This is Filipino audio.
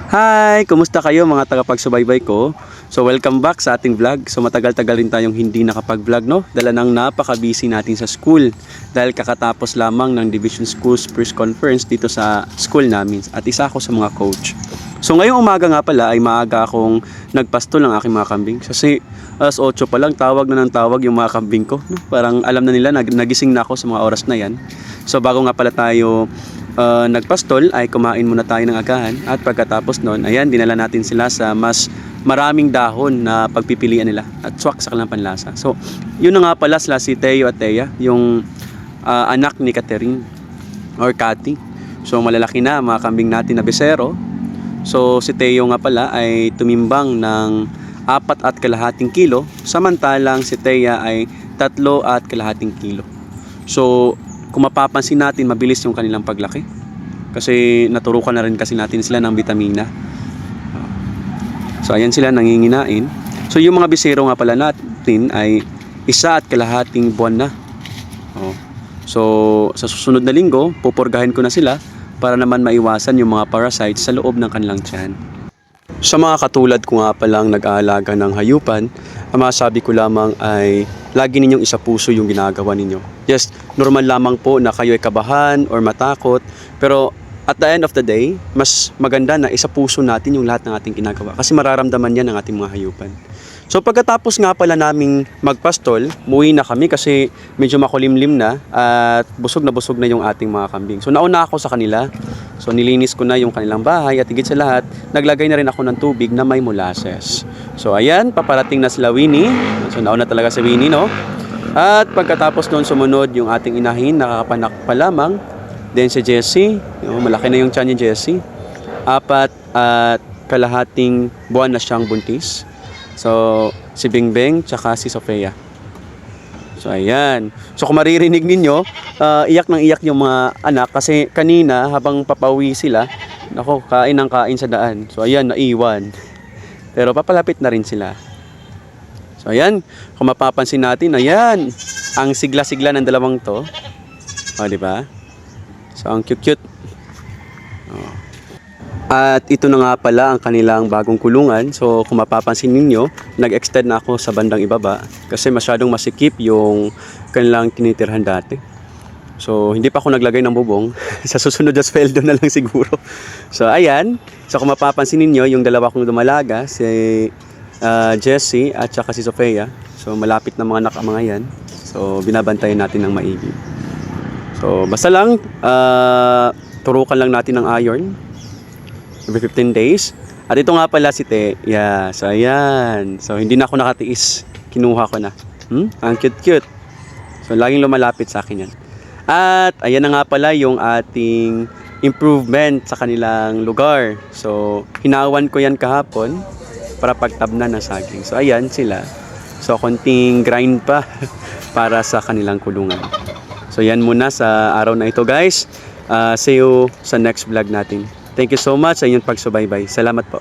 Hi! Kumusta kayo mga tagapagsubaybay ko? So welcome back sa ating vlog. So matagal-tagal rin tayong hindi nakapag-vlog, no? Dala ng napaka-busy natin sa school. Dahil kakatapos lamang ng Division Schools First Conference dito sa school namin. At isa ako sa mga coach. So ngayong umaga nga pala ay maaga akong nagpastol ng aking mga kambing. Kasi alas 8 pa lang tawag na ng tawag yung mga kambing ko, no? Parang alam na nila, nagising na ako sa mga oras na yan. So bago nga pala tayo nagpastol ay kumain muna tayo ng agahan at pagkatapos nun, ayan, dinala natin sila sa mas maraming dahon na pagpipilian nila at swak sa kanilang panlasa. So, yun na nga pala sila si Teo at Thea, yung anak ni Catherine or Cathy. So, malalaki na mga kambing natin na besero. So, si Teo nga pala ay tumimbang ng 4.5 kilo, samantalang si Thea ay 3.5 kilo. So, kung mapapansin natin, mabilis yung kanilang paglaki kasi naturukan na rin kasi natin sila ng vitamina. So ayan sila nanginginain. So yung mga bisero nga pala natin ay 1.5 buwan na. So sa susunod na linggo pupurgahin ko na sila para naman maiwasan yung mga parasites sa loob ng kanilang tiyan. Sa mga katulad ko nga palang nag-aalaga ng hayupan, ang masabi ko lamang ay lagi ninyong isapuso yung ginagawa ninyo. Yes, normal lamang po na kayo ay kabahan or matakot, pero at the end of the day, mas maganda na isapuso natin yung lahat ng ating ginagawa kasi mararamdaman yan ng ating mga hayupan. So pagkatapos nga pala naming magpastol, muwi na kami kasi medyo makulimlim na at busog na yung ating mga kambing. So nauna ako sa kanila. So nilinis ko na yung kanilang bahay at higit sa lahat, naglagay na rin ako ng tubig na may molasses. So ayan, paparating na sila Winnie. So nauna talaga si Winnie, no? At pagkatapos noon sumunod yung ating inahin, nakakapanak pa lamang. Then si Jessie, malaki na yung tiyan ni Jessie. 4.5 buwan na siyang buntis. So, si Bingbing, tsaka si Sofia. So, ayan. So, kung maririnig ninyo, iyak ng iyak yung mga anak kasi kanina, habang papauwi sila, nako, kain ng kain sa daan. So, ayan, naiwan. Pero papalapit na rin sila. So, ayan. Kung mapapansin natin, ayan, ang sigla-sigla ng dalawang to. O, diba? So, ang cute-cute. At ito na nga pala ang kanilang bagong kulungan. So kung mapapansin ninyo, nag-extend na ako sa bandang ibaba kasi masyadong masikip yung kanilang tinitirhan dati. So hindi pa ako naglagay ng bubong. Sa susunod na sweldo na lang siguro. So ayan. So kung mapapansin ninyo, yung dalawa kong dumalaga, si Jessie at saka si Sofia. So malapit na mga anak mga yan. So binabantayan natin ng maigi. So basta lang, turukan lang natin ng iron every 15 days. At ito nga pala si Te. Yeah, so ayan. So hindi na ako nakatiis. Kinuha ko na. Ang cute-cute. So laging lumalapit sa akin yan. At ayan na nga pala yung ating improvement sa kanilang lugar. So hinawan ko yan kahapon para pagtabnan ng saging. So ayan sila. So konting grind pa para sa kanilang kulungan. So yan muna sa araw na ito, guys. See you sa next vlog natin. Thank you so much sa inyong pagsubaybay. Salamat po.